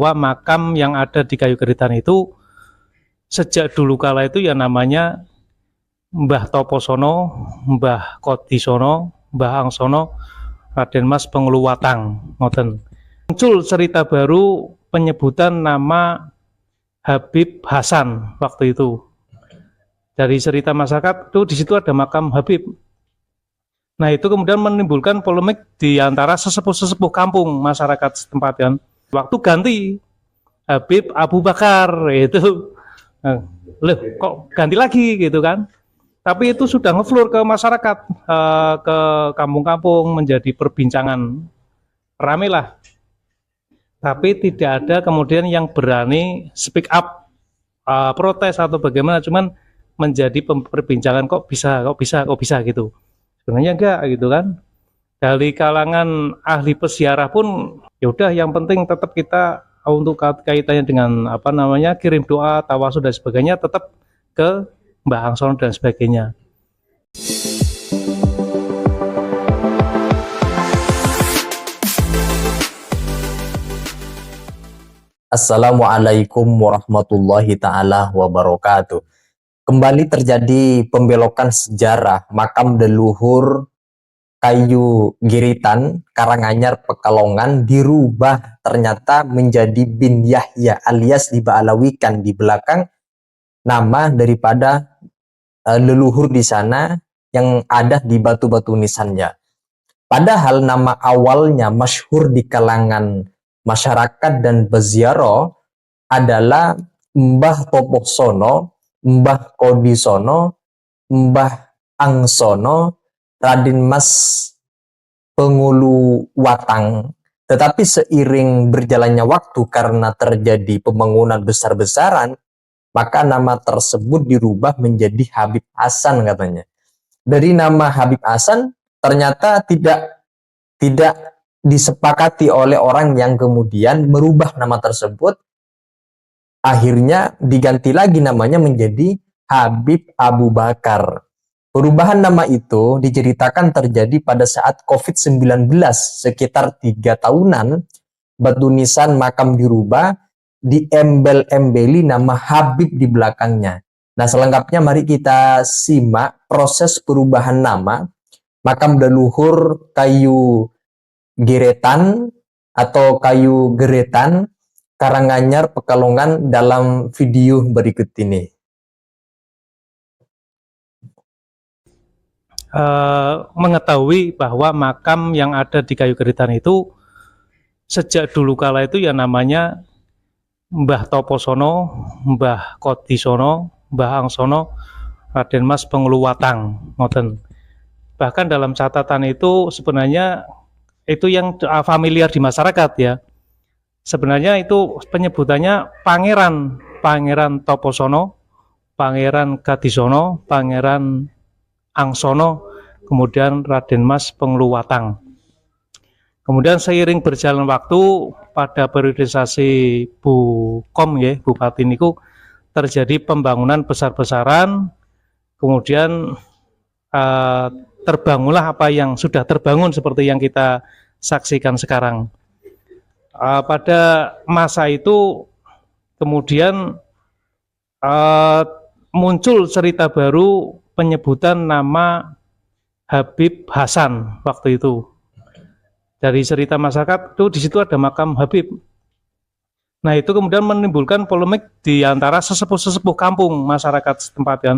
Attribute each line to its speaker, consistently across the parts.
Speaker 1: bahwa makam yang ada di Kayu Geritan itu sejak dulu kala itu ya namanya Mbah Toposono, Mbah Kodisono, Mbah Angsono, Raden Mas Pengluwatang. Ngoten. Muncul cerita baru penyebutan nama Habib Hasan waktu itu. Dari cerita masyarakat itu di situ ada makam Habib. Nah itu kemudian menimbulkan polemik di antara sesepuh-sesepuh kampung masyarakat setempat kan. Waktu ganti Habib Abu Bakar itu, loh kok ganti lagi gitu kan? Tapi itu sudah ngeflur ke masyarakat, ke kampung-kampung menjadi perbincangan rame lah. Tapi tidak ada kemudian yang berani speak up, protes atau bagaimana, cuman menjadi perbincangan kok bisa gitu. Sebenarnya enggak gitu kan. Dari kalangan ahli peziarah pun ya udah yang penting tetap kita untuk kaitannya dengan apa namanya kirim doa, tawasul dan sebagainya tetap ke Mbah Angsono dan sebagainya.
Speaker 2: Assalamualaikum warahmatullahi ta'ala wabarakatuh. Kembali terjadi pembelokan sejarah makam leluhur Kayu Giritan, Karanganyar, Pekalongan dirubah ternyata menjadi bin Yahya alias dibaalawikan di belakang nama daripada leluhur di sana yang ada di batu-batu nisannya. Padahal nama awalnya masyhur di kalangan masyarakat dan peziarah adalah Mbah Toposono, Mbah Kodisono, Mbah Angsono, Raden Mas Pengluwatang. Tetapi seiring berjalannya waktu karena terjadi pembangunan besar-besaran, maka nama tersebut dirubah menjadi Habib Hasan katanya. Dari nama Habib Hasan ternyata tidak disepakati oleh orang yang kemudian merubah nama tersebut. Akhirnya diganti lagi namanya menjadi Habib Abu Bakar. Perubahan nama itu diceritakan terjadi pada saat COVID-19 sekitar 3 tahunan. Batu nisan makam dirubah, diembel-embeli nama Habib di belakangnya. Nah selengkapnya mari kita simak proses perubahan nama makam leluhur Kayu Giritan atau Kayu Geritan, Karanganyar, Pekalongan dalam video berikut ini.
Speaker 1: Mengetahui bahwa makam yang ada di Kayu Geritan itu sejak dulu kala itu ya namanya Mbah Toposono, Mbah Kodisono, Mbah Angsono, Raden Mas Pengluwatang. Ngoten. Bahkan dalam catatan itu sebenarnya itu yang familiar di masyarakat ya. Sebenarnya itu penyebutannya Pangeran Toposono, Pangeran Kadisono, Pangeran Angsono, kemudian Raden Mas Pengluwatang. Kemudian seiring berjalan waktu pada periodisasi Bukom ya, Bupati niku terjadi pembangunan besar-besaran, kemudian terbangunlah apa yang sudah terbangun seperti yang kita saksikan sekarang. Pada masa itu kemudian muncul cerita baru penyebutan nama Habib Hasan waktu itu. Dari cerita masyarakat itu di situ ada makam Habib. Nah itu kemudian menimbulkan polemik di antara sesepuh-sesepuh kampung masyarakat setempat kan.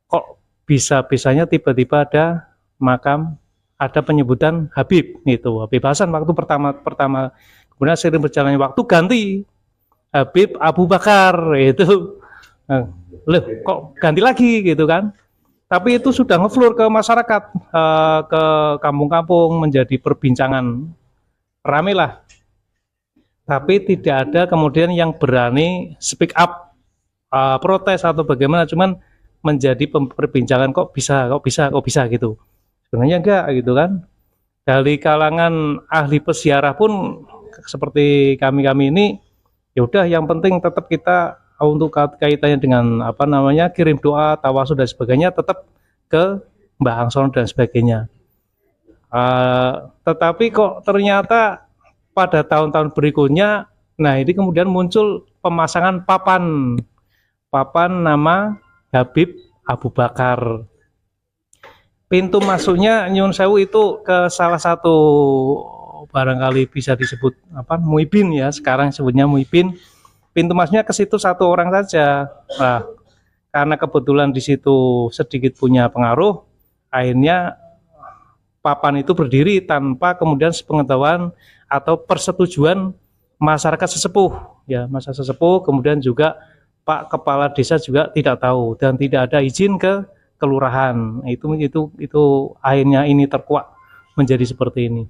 Speaker 1: Kok bisa-bisanya tiba-tiba ada makam, ada penyebutan Habib gitu, Habib Hasan waktu pertama. Kemudian seiring berjalannya waktu ganti Habib Abu Bakar itu, loh kok ganti lagi gitu kan? Tapi itu sudah ngeflur ke masyarakat, ke kampung-kampung menjadi perbincangan rame lah. Tapi tidak ada kemudian yang berani speak up, protes atau bagaimana, cuman menjadi perbincangan kok bisa gitu. Sebenarnya enggak gitu kan. Dari kalangan ahli peziarah pun seperti kami ini ya udah yang penting tetap kita untuk kaitannya dengan apa namanya kirim doa, tawasul dan sebagainya tetap ke Mbah Angsono dan sebagainya. Tetapi kok ternyata pada tahun-tahun berikutnya Nah, ini kemudian muncul pemasangan papan nama Habib Abu Bakar. Pintu masuknya nyun sewu itu ke salah satu, barangkali bisa disebut apa, Muibin ya, sekarang sebutnya Muibin. Pintu masuknya ke situ satu orang saja. Nah, karena kebetulan di situ sedikit punya pengaruh, akhirnya papan itu berdiri tanpa kemudian sepengetahuan atau persetujuan masyarakat sesepuh ya, masyarakat sesepuh, kemudian juga Pak Kepala Desa juga tidak tahu dan tidak ada izin ke kelurahan. Itu akhirnya ini terkuak menjadi seperti ini.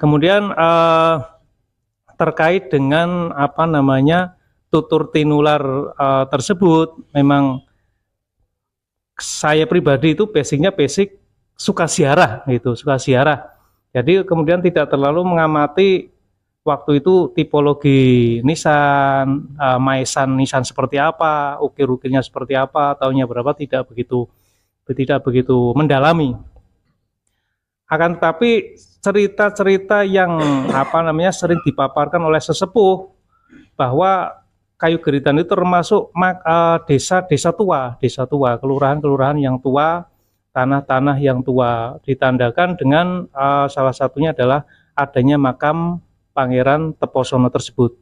Speaker 1: Kemudian terkait dengan apa namanya tutur tinular tersebut, memang saya pribadi itu basic suka ziarah gitu, suka ziarah. Jadi kemudian tidak terlalu mengamati waktu itu tipologi nisan, maesan nisan seperti apa, ukir-ukirnya seperti apa, tahunnya berapa, tidak begitu mendalami. Akan tetapi cerita-cerita yang apa namanya sering dipaparkan oleh sesepuh bahwa Kayu Geritan itu termasuk desa tua, kelurahan-kelurahan yang tua, tanah-tanah yang tua, ditandakan dengan salah satunya adalah adanya makam Pangeran Teposono tersebut.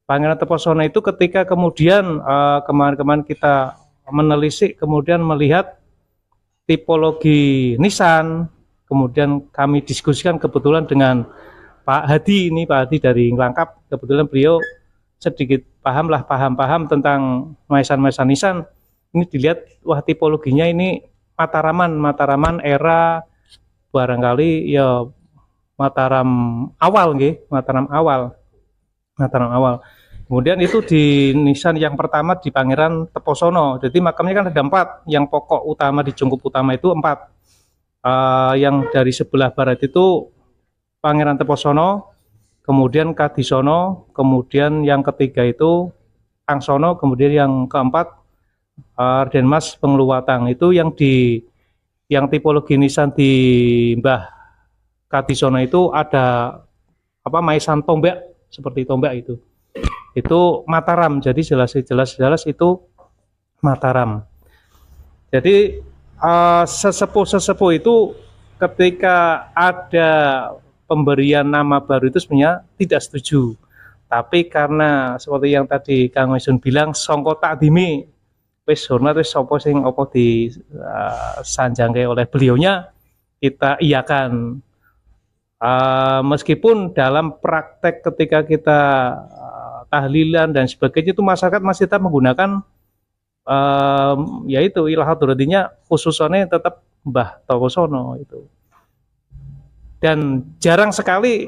Speaker 1: Pangeran Teposono itu ketika kemudian kemarin-kemarin kita menelisik, kemudian melihat tipologi nisan, kemudian kami diskusikan kebetulan dengan Pak Hadi dari Ngelangkap, kebetulan beliau sedikit paham tentang maesan-maesan nisan. Ini dilihat, wah tipologinya ini Mataraman era barangkali ya Mataram awal. Kemudian itu di nisan yang pertama di Pangeran Teposono. Jadi makamnya kan ada 4, yang pokok utama di Jungkup utama itu 4. Yang dari sebelah barat itu Pangeran Teposono, kemudian Kadisono, kemudian yang ketiga itu Angsono, kemudian yang keempat Raden Mas Pengluwatang. Itu yang tipologi nisan di Mbah Kadisono itu ada apa, maesan tombak seperti tombak itu Mataram. Jadi jelas itu Mataram. Jadi sesepuh itu ketika ada pemberian nama baru itu sebenarnya tidak setuju, tapi karena seperti yang tadi Kang Mesun bilang, songko takdimi wis hormat, wis sapa sing apa di sanjangke oleh beliaunya, kita iyakan. Meskipun dalam praktek ketika kita tahlilan dan sebagainya itu masyarakat masih tetap menggunakan yaitu ilah haduratinya khususnya tetap Mbah Toposono itu. Dan jarang sekali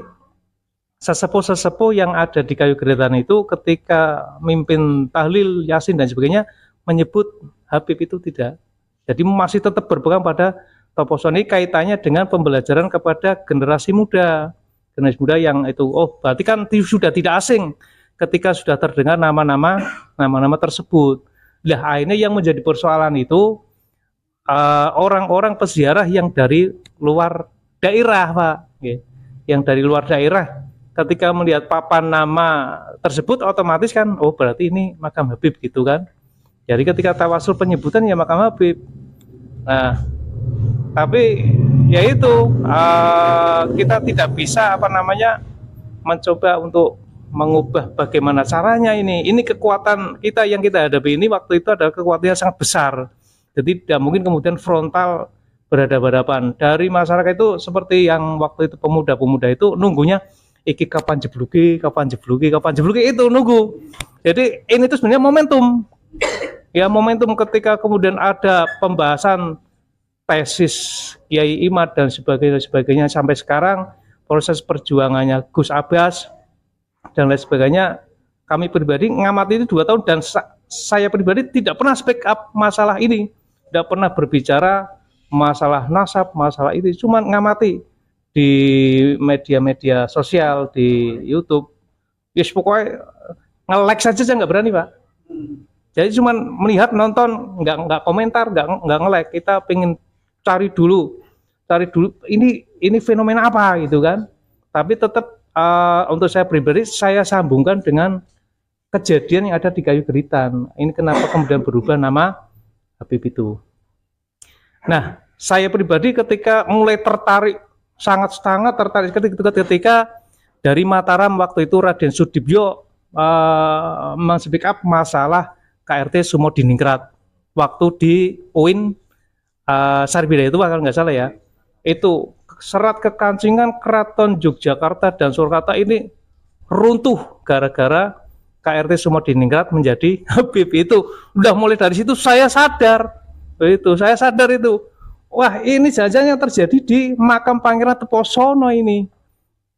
Speaker 1: sesepuh yang ada di Kayu Geritan itu ketika mimpin tahlil, yasin dan sebagainya menyebut Habib itu tidak. Jadi masih tetap berpegang pada Toposono. Ini kaitannya dengan pembelajaran kepada generasi muda yang itu, oh berarti kan sudah tidak asing ketika sudah terdengar nama-nama tersebut. Nah, akhirnya yang menjadi persoalan itu orang-orang peziarah yang dari luar daerah, Pak, yang dari luar daerah ketika melihat papan nama tersebut otomatis kan, oh berarti ini makam Habib gitu kan. Jadi ketika tawasul penyebutan ya makam Habib. Nah, tapi ya itu kita tidak bisa mencoba untuk mengubah bagaimana caranya ini. Ini kekuatan kita yang kita hadapi ini waktu itu adalah kekuatan yang sangat besar. Jadi tidak mungkin kemudian frontal berhadapan-hadapan. Dari masyarakat itu seperti yang waktu itu pemuda-pemuda itu nunggunya iki kapan jebluki itu nunggu. Jadi ini tuh sebenarnya momentum. Ya momentum ketika kemudian ada pembahasan tesis Kiai Imad dan sebagainya sampai sekarang, proses perjuangannya Gus Abbas dan lain sebagainya, kami pribadi ngamati itu 2 tahun dan saya pribadi tidak pernah speak up masalah ini, tidak pernah berbicara masalah nasab, masalah itu, cuma ngamati di media-media sosial, di YouTube, yes pokoknya nge-like saja nggak berani, Pak. Jadi cuma melihat, nonton, nggak komentar, nggak nge-like. Kita pengen cari dulu ini fenomena apa gitu kan. Tapi tetap untuk saya pribadi saya sambungkan dengan kejadian yang ada di Kayu Geritan. Ini kenapa kemudian berubah nama Habib itu. Nah, saya pribadi ketika mulai tertarik, sangat tertarik ketika dari Mataram waktu itu Raden Sudibyo men-speak up masalah KRT Sumodiningrat waktu di UIN Sarbida itu kalau nggak salah ya. Itu serat kekancingan Keraton Yogyakarta dan Surakarta ini runtuh gara-gara KRT Sumodiningrat menjadi Habib itu. Udah mulai dari situ saya sadar itu. Wah, ini jangan yang terjadi di makam Pangeran Teposono ini.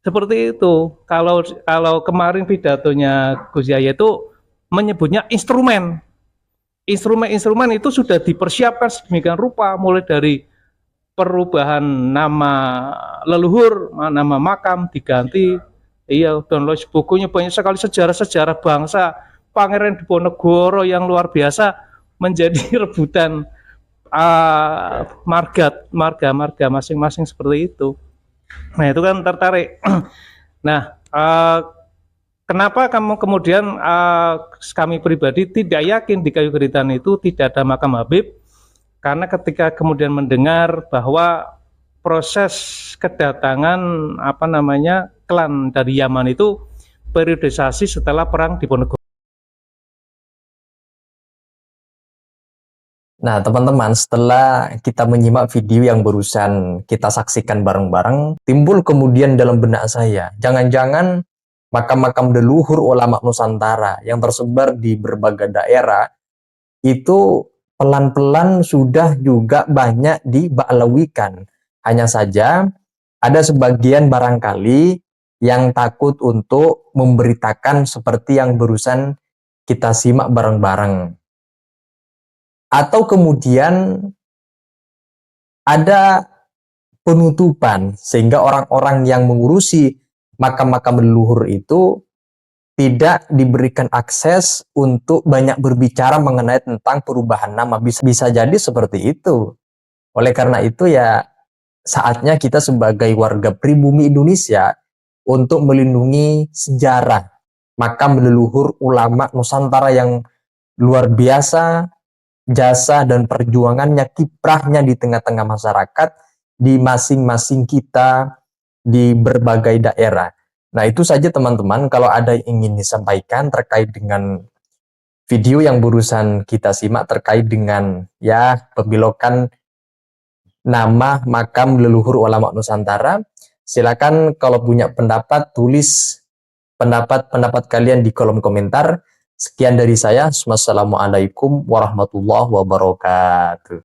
Speaker 1: Seperti itu. Kalau kemarin pidatonya Gus Yahya itu menyebutnya instrumen. Instrumen itu sudah dipersiapkan sedemikian rupa, mulai dari perubahan nama leluhur, nama makam diganti. Iya, download bukunya banyak sekali sejarah-sejarah bangsa. Pangeran Diponegoro yang luar biasa menjadi rebutan marga masing-masing seperti itu. Nah, itu kan tertarik. Nah, kenapa kamu kemudian kami pribadi tidak yakin di Kayu Geritan itu tidak ada makam Habib? Karena ketika kemudian mendengar bahwa proses kedatangan klan dari Yaman itu periodisasi setelah perang Diponegoro.
Speaker 2: Nah, teman-teman, setelah kita menyimak video yang barusan kita saksikan bareng-bareng, timbul kemudian dalam benak saya, jangan-jangan makam-makam leluhur ulama Nusantara yang tersebar di berbagai daerah itu pelan-pelan sudah juga banyak diba'lawikan. Hanya saja ada sebagian barangkali yang takut untuk memberitakan seperti yang barusan kita simak bareng-bareng. Atau kemudian ada penutupan sehingga orang-orang yang mengurusi makam-makam leluhur itu tidak diberikan akses untuk banyak berbicara mengenai tentang perubahan nama. Bisa jadi seperti itu. Oleh karena itu ya saatnya kita sebagai warga pribumi Indonesia untuk melindungi sejarah makam leluhur ulama Nusantara yang luar biasa, jasa dan perjuangannya, kiprahnya di tengah-tengah masyarakat, di masing-masing kita, di berbagai daerah. Nah, itu saja teman-teman, kalau ada yang ingin disampaikan terkait dengan video yang barusan kita simak terkait dengan ya pembelokan nama makam leluhur ulama Nusantara, silakan kalau punya pendapat tulis pendapat kalian di kolom komentar. Sekian dari saya. Wassalamualaikum warahmatullahi wabarakatuh.